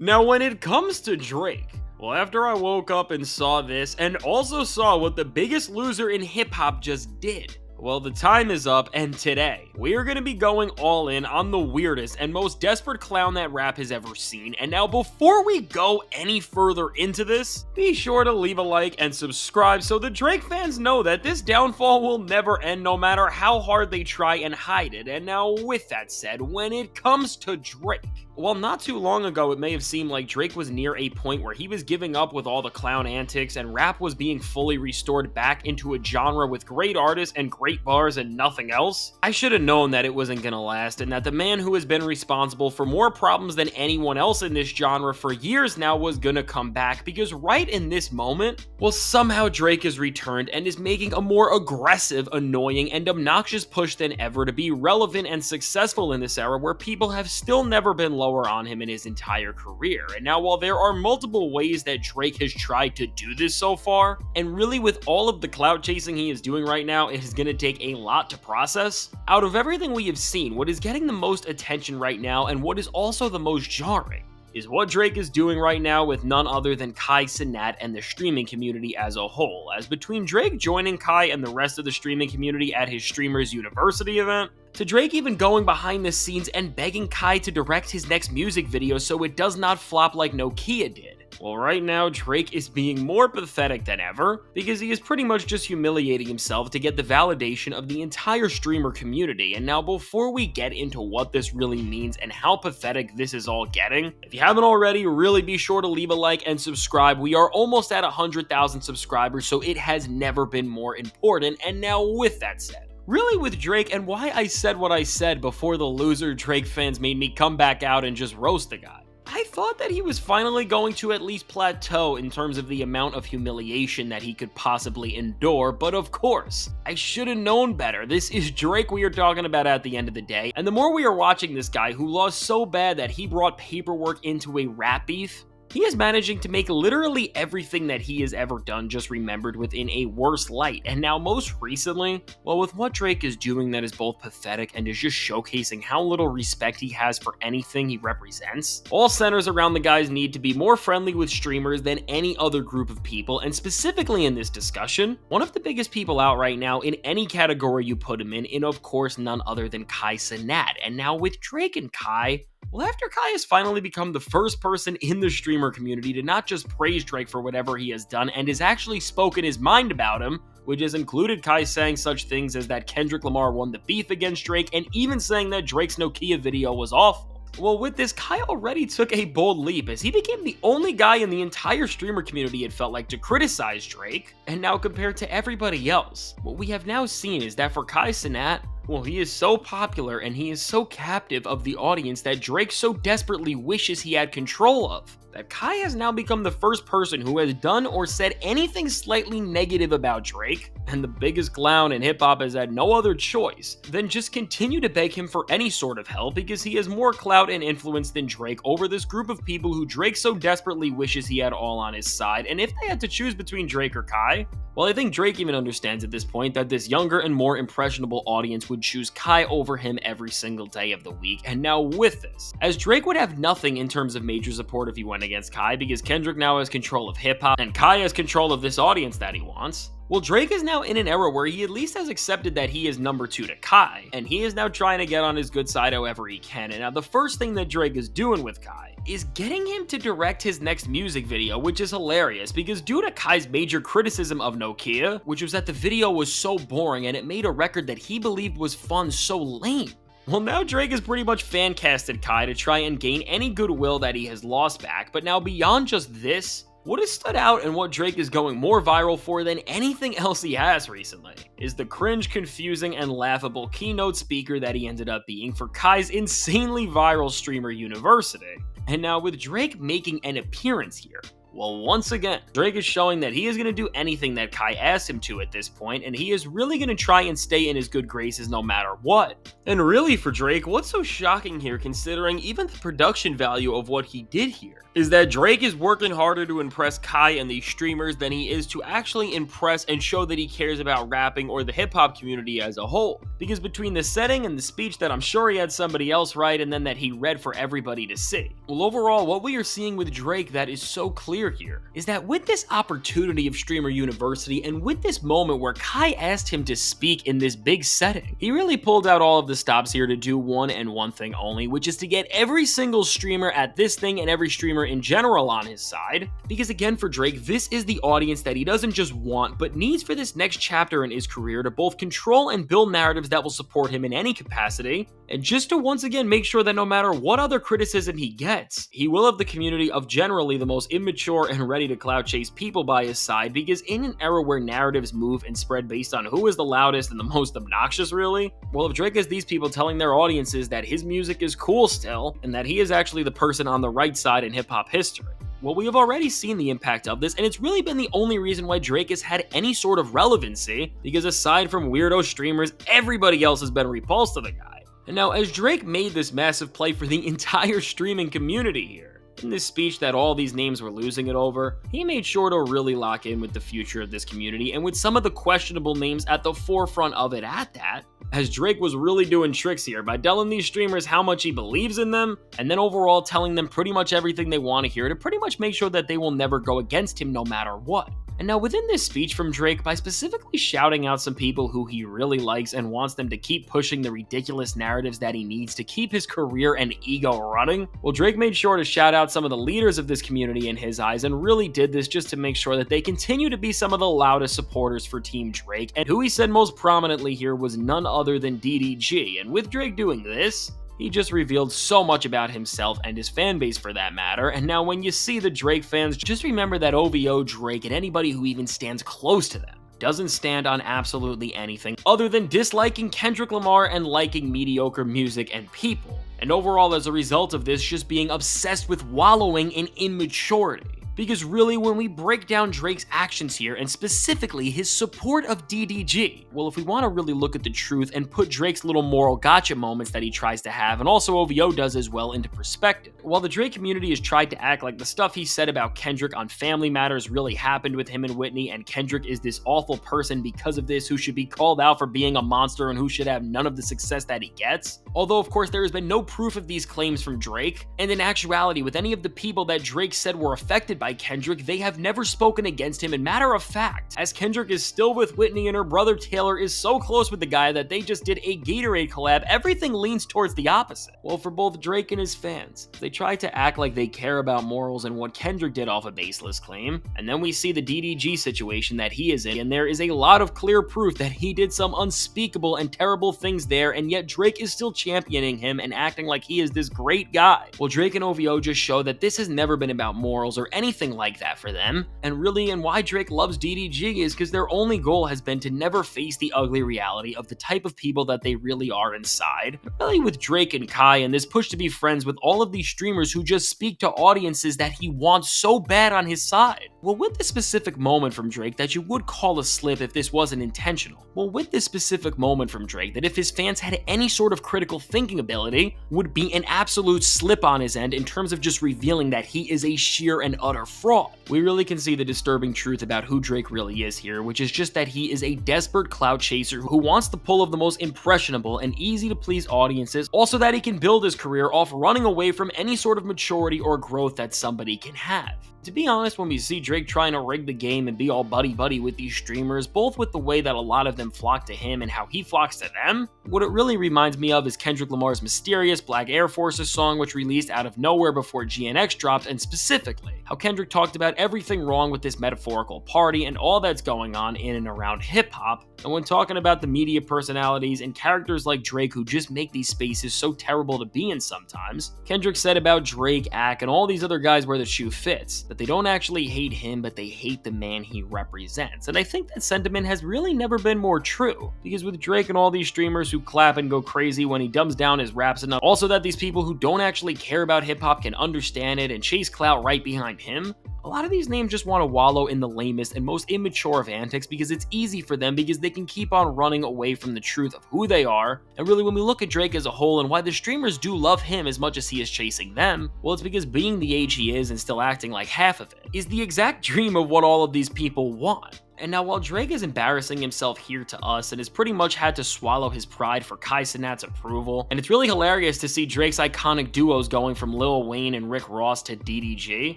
Now, when it comes to Drake, well, after I woke up and saw this, and also saw what the biggest loser in hip hop just did, well, the time is up, and today, we are going to be going all in on the weirdest and most desperate clown that rap has ever seen. And now, before we go any further into this, be sure to leave a like and subscribe so the Drake fans know that this downfall will never end no matter how hard they try and hide it. And now, with that said, when it comes to Drake, well, not too long ago, it may have seemed like Drake was near a point where he was giving up with all the clown antics and rap was being fully restored back into a genre with great artists and great bars and nothing else. I should have known that it wasn't gonna last and that the man who has been responsible for more problems than anyone else in this genre for years now was gonna come back, because right in this moment, well, somehow Drake has returned and is making a more aggressive, annoying, and obnoxious push than ever to be relevant and successful in this era where people have still never been lower on him in his entire career. And now, while there are multiple ways that Drake has tried to do this so far, and really with all of the clout chasing he is doing right now, it is going to take a lot to process. Out of everything we have seen, what is getting the most attention right now and what is also the most jarring is what Drake is doing right now with none other than Kai Cenat and the streaming community as a whole. As between Drake joining Kai and the rest of the streaming community at his Streamers University event, to Drake even going behind the scenes and begging Kai to direct his next music video so it does not flop like Nokia did. Well, right now, Drake is being more pathetic than ever, because he is pretty much just humiliating himself to get the validation of the entire streamer community. And now, before we get into what this really means and how pathetic this is all getting, if you haven't already, really be sure to leave a like and subscribe. We are almost at 100,000 subscribers, so it has never been more important. And now, with that said, really with Drake and why I said what I said before the loser Drake fans made me come back out and just roast the guy, I thought that he was finally going to at least plateau in terms of the amount of humiliation that he could possibly endure, but of course, I should have known better. This is Drake we are talking about at the end of the day, and the more we are watching this guy who lost so bad that he brought paperwork into a rap beef, he is managing to make literally everything that he has ever done just remembered within a worse light. And now most recently, well, with what Drake is doing that is both pathetic and is just showcasing how little respect he has for anything he represents, all centers around the guy's need to be more friendly with streamers than any other group of people. And specifically in this discussion, one of the biggest people out right now in any category you put him in of course none other than Kai Cenat. And now with Drake and Kai, well, after Kai has finally become the first person in the streamer community to not just praise Drake for whatever he has done and has actually spoken his mind about him, which has included Kai saying such things as that Kendrick Lamar won the beef against Drake and even saying that Drake's Nokia video was awful. Well, with this, Kai already took a bold leap as he became the only guy in the entire streamer community it felt like to criticize Drake. And now compared to everybody else, what we have now seen is that for Kai Cenat, well, he is so popular and he is so captive of the audience that Drake so desperately wishes he had control of, that Kai has now become the first person who has done or said anything slightly negative about Drake, and the biggest clown in hip-hop has had no other choice than just continue to beg him for any sort of help because he has more clout and influence than Drake over this group of people who Drake so desperately wishes he had all on his side. And if they had to choose between Drake or Kai, well, I think Drake even understands at this point that this younger and more impressionable audience would choose Kai over him every single day of the week. And now with this, as Drake would have nothing in terms of major support if he went against Kai because Kendrick now has control of hip-hop and Kai has control of this audience that he wants, well, Drake is now in an era where he at least has accepted that he is number two to Kai, and he is now trying to get on his good side however he can. And now the first thing that Drake is doing with Kai is getting him to direct his next music video, which is hilarious because due to Kai's major criticism of Nokia, which was that the video was so boring and it made a record that he believed was fun so lame. Well, now Drake has pretty much fan-casted Kai to try and gain any goodwill that he has lost back, but now beyond just this, what has stood out and what Drake is going more viral for than anything else he has recently is the cringe, confusing, and laughable keynote speaker that he ended up being for Kai's insanely viral Streamer University. And now with Drake making an appearance here, Well, once again, Drake is showing that he is going to do anything that Kai asks him to at this point, and he is really going to try and stay in his good graces no matter what. And really for Drake, what's so shocking here, considering even the production value of what he did here, is that Drake is working harder to impress Kai and these streamers than he is to actually impress and show that he cares about rapping or the hip-hop community as a whole. Because between the setting and the speech that I'm sure he had somebody else write and then that he read for everybody to see, well, overall, what we are seeing with Drake that is so clear here is that with this opportunity of Streamer University and with this moment where Kai asked him to speak in this big setting, he really pulled out all of the stops here to do one and one thing only, which is to get every single streamer at this thing and every streamer in general on his side. Because again, for Drake, this is the audience that he doesn't just want but needs for this next chapter in his career to both control and build narratives that will support him in any capacity, and just to once again make sure that no matter what other criticism he gets, he will have the community of generally the most immature and ready to clout chase people by his side. Because in an era where narratives move and spread based on who is the loudest and the most obnoxious really, well, if Drake has these people telling their audiences that his music is cool still and that he is actually the person on the right side in hip-hop history, well, we have already seen the impact of this, and it's really been the only reason why Drake has had any sort of relevancy, because aside from weirdo streamers, everybody else has been repulsed to the guy. And now, as Drake made this massive play for the entire streaming community here, in this speech that all these names were losing it over, he made sure to really lock in with the future of this community, and with some of the questionable names at the forefront of it at that, as Drake was really doing tricks here by telling these streamers how much he believes in them, and then overall telling them pretty much everything they want to hear to pretty much make sure that they will never go against him no matter what. And now within this speech from Drake, by specifically shouting out some people who he really likes and wants them to keep pushing the ridiculous narratives that he needs to keep his career and ego running, well, Drake made sure to shout out some of the leaders of this community in his eyes, and really did this just to make sure that they continue to be some of the loudest supporters for Team Drake. And who he said most prominently here was none other than DDG. And with Drake doing this, he just revealed so much about himself and his fan base for that matter. And now when you see the Drake fans, just remember that OVO Drake and anybody who even stands close to them doesn't stand on absolutely anything other than disliking Kendrick Lamar and liking mediocre music and people. And overall, as a result of this, just being obsessed with wallowing in immaturity. Because really, when we break down Drake's actions here, and specifically his support of DDG, well, if we want to really look at the truth and put Drake's little moral gotcha moments that he tries to have, and also OVO does as well, into perspective, while the Drake community has tried to act like the stuff he said about Kendrick on Family Matters really happened with him and Whitney, and Kendrick is this awful person because of this who should be called out for being a monster and who should have none of the success that he gets, although of course there has been no proof of these claims from Drake, and in actuality, with any of the people that Drake said were affected by Kendrick, they have never spoken against him. And matter of fact, as Kendrick is still with Whitney and her brother Taylor is so close with the guy that they just did a Gatorade collab, everything leans towards the opposite. Well, for both Drake and his fans, they try to act like they care about morals and what Kendrick did off a baseless claim, and then we see the DDG situation that he is in, and there is a lot of clear proof that he did some unspeakable and terrible things there, and yet Drake is still championing him and acting like he is this great guy. Well, Drake and OVO just show that this has never been about morals or anything like that for them, and really, and why Drake loves DDG is because their only goal has been to never face the ugly reality of the type of people that they really are inside. Really, with Drake and Kai and this push to be friends with all of these streamers who just speak to audiences that he wants so bad on his side. Well, with this specific moment from Drake that you would call a slip if this wasn't intentional. Well, with this specific moment from Drake that if his fans had any sort of critical thinking ability would be an absolute slip on his end in terms of just revealing that he is a sheer and utter fraud. We really can see the disturbing truth about who Drake really is here, which is just that he is a desperate clout chaser who wants the pull of the most impressionable and easy to please audiences, also that he can build his career off running away from any sort of maturity or growth that somebody can have. To be honest, when we see Drake trying to rig the game and be all buddy-buddy with these streamers, both with the way that a lot of them flock to him and how he flocks to them, what it really reminds me of is Kendrick Lamar's mysterious Black Air Forces song, which released out of nowhere before GNX dropped, and specifically how Kendrick talked about everything wrong with this metaphorical party and all that's going on in and around hip-hop. And when talking about the media personalities and characters like Drake who just make these spaces so terrible to be in sometimes, Kendrick said about Drake, Ack, and all these other guys where the shoe fits, that they don't actually hate him, but they hate the man he represents. And I think that sentiment has really never been more true, because with Drake and all these streamers who clap and go crazy when he dumbs down his raps enough, also that these people who don't actually care about hip-hop can understand it and chase clout right behind him, A lot of these names just want to wallow in the lamest and most immature of antics because it's easy for them because they can keep on running away from the truth of who they are. And really, when we look at Drake as a whole and why the streamers do love him as much as he is chasing them, well, it's because being the age he is and still acting like half of it is the exact dream of what all of these people want. And now, while Drake is embarrassing himself here to us and has pretty much had to swallow his pride for Kai Cenat's approval, and it's really hilarious to see Drake's iconic duos going from Lil Wayne and Rick Ross to DDG,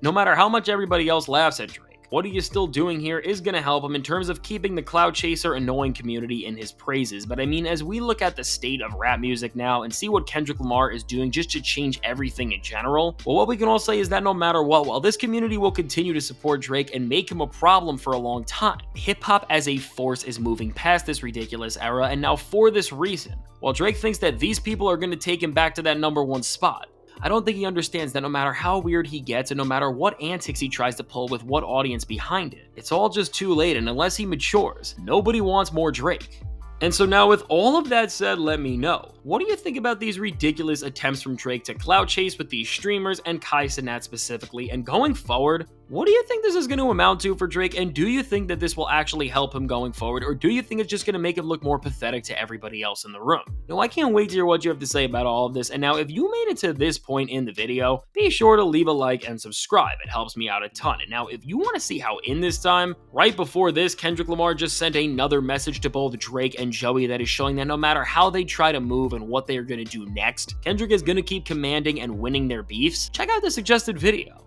no matter how much everybody else laughs at Drake, what he is still doing here is going to help him in terms of keeping the Clout Chaser annoying community in his praises. But I mean, as we look at the state of rap music now and see what Kendrick Lamar is doing just to change everything in general, well, what we can all say is that no matter what, while this community will continue to support Drake and make him a problem for a long time, hip-hop as a force is moving past this ridiculous era, and now for this reason, while Drake thinks that these people are going to take him back to that #1 spot, I don't think he understands that no matter how weird he gets and no matter what antics he tries to pull with what audience behind it, it's all just too late, and unless he matures, nobody wants more Drake. And so now, with all of that said, let me know, what do you think about these ridiculous attempts from Drake to clout chase with these streamers and Kai Cenat specifically? And going forward, what do you think this is going to amount to for Drake? And do you think that this will actually help him going forward? Or do you think it's just going to make him look more pathetic to everybody else in the room? No, I can't wait to hear what you have to say about all of this. And now, if you made it to this point in the video, be sure to leave a like and subscribe. It helps me out a ton. And now, if you want to see how in this time, right before this, Kendrick Lamar just sent another message to both Drake and Joey that is showing that no matter how they try to move and what they are going to do next, Kendrick is going to keep commanding and winning their beefs, check out the suggested video.